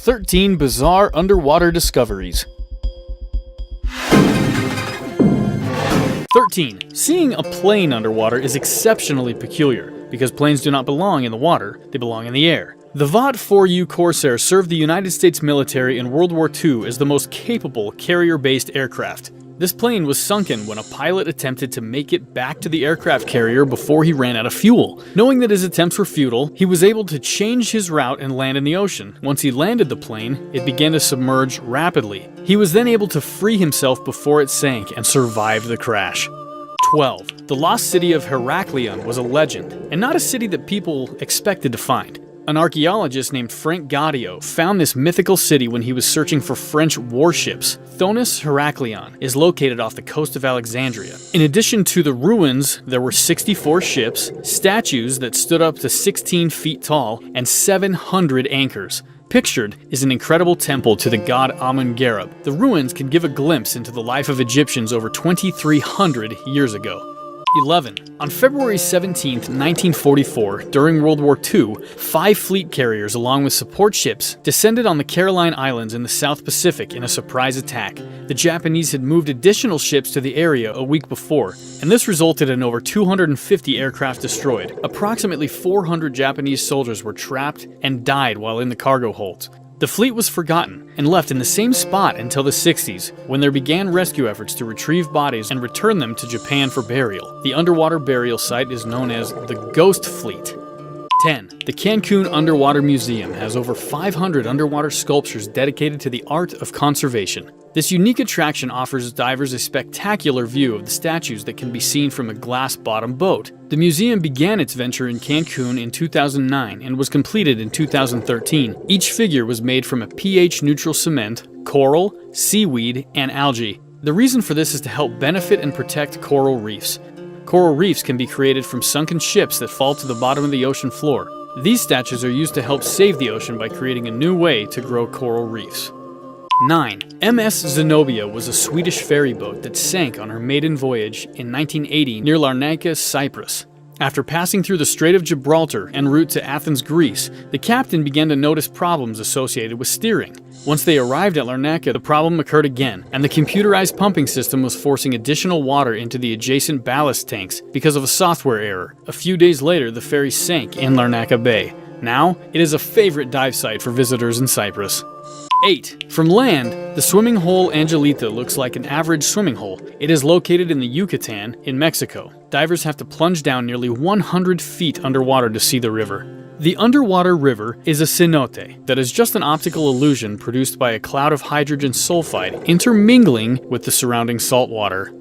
13 Bizarre Underwater Discoveries. 13. Seeing a plane underwater is exceptionally peculiar, because planes do not belong in the water, they belong in the air. The Vought 4U Corsair served the United States military in World War II as the most capable carrier-based aircraft. This plane was sunken when a pilot attempted to make it back to the aircraft carrier before he ran out of fuel. Knowing that his attempts were futile, he was able to change his route and land in the ocean. Once he landed the plane, it began to submerge rapidly. He was then able to free himself before it sank and survived the crash. 12. The lost city of Heraklion was a legend, and not a city that people expected to find. An archaeologist named Frank Gaudio found this mythical city when he was searching for French warships. Thonis Heraklion is located off the coast of Alexandria. In addition to the ruins, there were 64 ships, statues that stood up to 16 feet tall, and 700 anchors. Pictured is an incredible temple to the god Amun-Gareb. The ruins can give a glimpse into the life of Egyptians over 2,300 years ago. 11. On February 17, 1944, during World War II, 5 fleet carriers along with support ships descended on the Caroline Islands in the South Pacific in a surprise attack. The Japanese had moved additional ships to the area a week before, and this resulted in over 250 aircraft destroyed. Approximately 400 Japanese soldiers were trapped and died while in the cargo holds. The fleet was forgotten and left in the same spot until the 60s, when there began rescue efforts to retrieve bodies and return them to Japan for burial. The underwater burial site is known as the Ghost Fleet. 10. The Cancun Underwater Museum has over 500 underwater sculptures dedicated to the art of conservation. This unique attraction offers divers a spectacular view of the statues that can be seen from a glass-bottom boat. The museum began its venture in Cancun in 2009 and was completed in 2013. Each figure was made from a pH-neutral cement, coral, seaweed, and algae. The reason for this is to help benefit and protect coral reefs. Coral reefs can be created from sunken ships that fall to the bottom of the ocean floor. These statues are used to help save the ocean by creating a new way to grow coral reefs. 9. MS Zenobia was a Swedish ferry boat that sank on her maiden voyage in 1980 near Larnaca, Cyprus. After passing through the Strait of Gibraltar en route to Athens, Greece, the captain began to notice problems associated with steering. Once they arrived at Larnaca, the problem occurred again, and the computerized pumping system was forcing additional water into the adjacent ballast tanks because of a software error. A few days later, the ferry sank in Larnaca Bay. Now, it is a favorite dive site for visitors in Cyprus. 8. From land, the swimming hole Angelita looks like an average swimming hole. It is located in the Yucatan in Mexico. Divers have to plunge down nearly 100 feet underwater to see the river. The underwater river is a cenote that is just an optical illusion produced by a cloud of hydrogen sulfide intermingling with the surrounding salt water.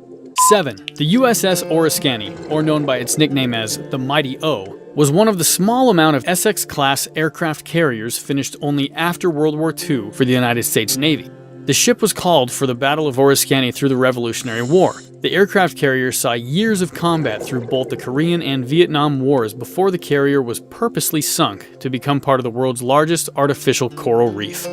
7. The USS Oriskany, or known by its nickname as the Mighty O, was one of the small amount of Essex-class aircraft carriers finished only after World War II for the United States Navy. The ship was called for the Battle of Oriskany through the Revolutionary War. The aircraft carrier saw years of combat through both the Korean and Vietnam Wars before the carrier was purposely sunk to become part of the world's largest artificial coral reef.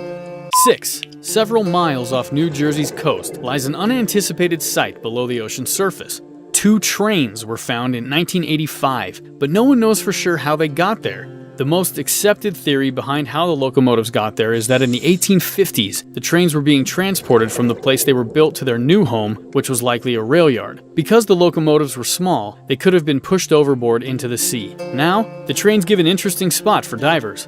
6. Several miles off New Jersey's coast lies an unanticipated site below the ocean's surface. 2 trains were found in 1985, but no one knows for sure how they got there. The most accepted theory behind how the locomotives got there is that in the 1850s, the trains were being transported from the place they were built to their new home, which was likely a rail yard. Because the locomotives were small, they could have been pushed overboard into the sea. Now, the trains give an interesting spot for divers.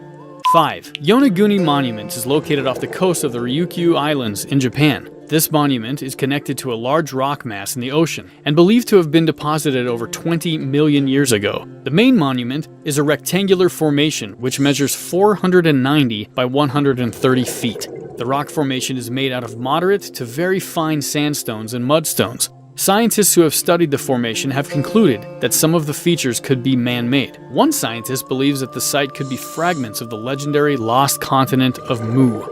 5. Yonaguni Monument is located off the coast of the Ryukyu Islands in Japan. This monument is connected to a large rock mass in the ocean and believed to have been deposited over 20 million years ago. The main monument is a rectangular formation which measures 490 by 130 feet. The rock formation is made out of moderate to very fine sandstones and mudstones. Scientists who have studied the formation have concluded that some of the features could be man-made. One scientist believes that the site could be fragments of the legendary lost continent of Mu.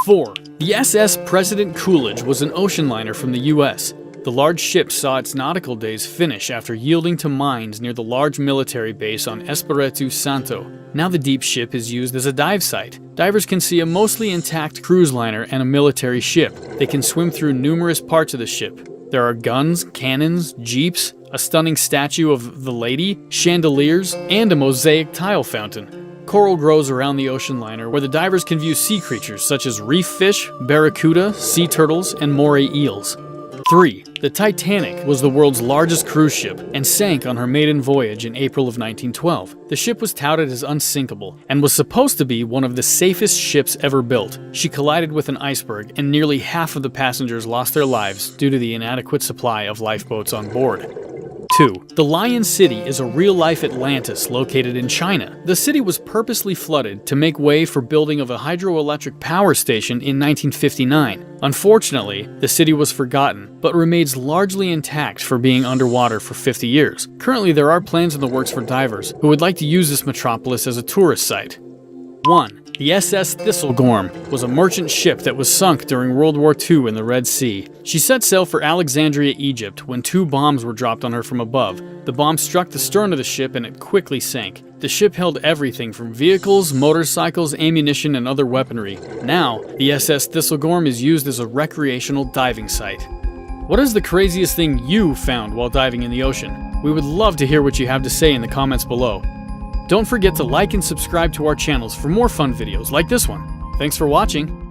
4. The SS President Coolidge was an ocean liner from the US. The large ship saw its nautical days finish after yielding to mines near the large military base on Espiritu Santo. Now the deep ship is used as a dive site. Divers can see a mostly intact cruise liner and a military ship. They can swim through numerous parts of the ship. There are guns, cannons, jeeps, a stunning statue of the lady, chandeliers, and a mosaic tile fountain. Coral grows around the ocean liner where the divers can view sea creatures such as reef fish, barracuda, sea turtles, and moray eels. 3. The Titanic was the world's largest cruise ship and sank on her maiden voyage in April of 1912. The ship was touted as unsinkable and was supposed to be one of the safest ships ever built. She collided with an iceberg and nearly half of the passengers lost their lives due to the inadequate supply of lifeboats on board. 2. The Lion City is a real-life Atlantis located in China. The city was purposely flooded to make way for building of a hydroelectric power station in 1959. Unfortunately, the city was forgotten, but remains largely intact for being underwater for 50 years. Currently, there are plans in the works for divers who would like to use this metropolis as a tourist site. 1. The SS Thistlegorm was a merchant ship that was sunk during World War II in the Red Sea. She set sail for Alexandria, Egypt, when 2 bombs were dropped on her from above. The bomb struck the stern of the ship and it quickly sank. The ship held everything from vehicles, motorcycles, ammunition, and other weaponry. Now, the SS Thistlegorm is used as a recreational diving site. What is the craziest thing you found while diving in the ocean? We would love to hear what you have to say in the comments below. Don't forget to like and subscribe to our channels for more fun videos like this one. Thanks for watching.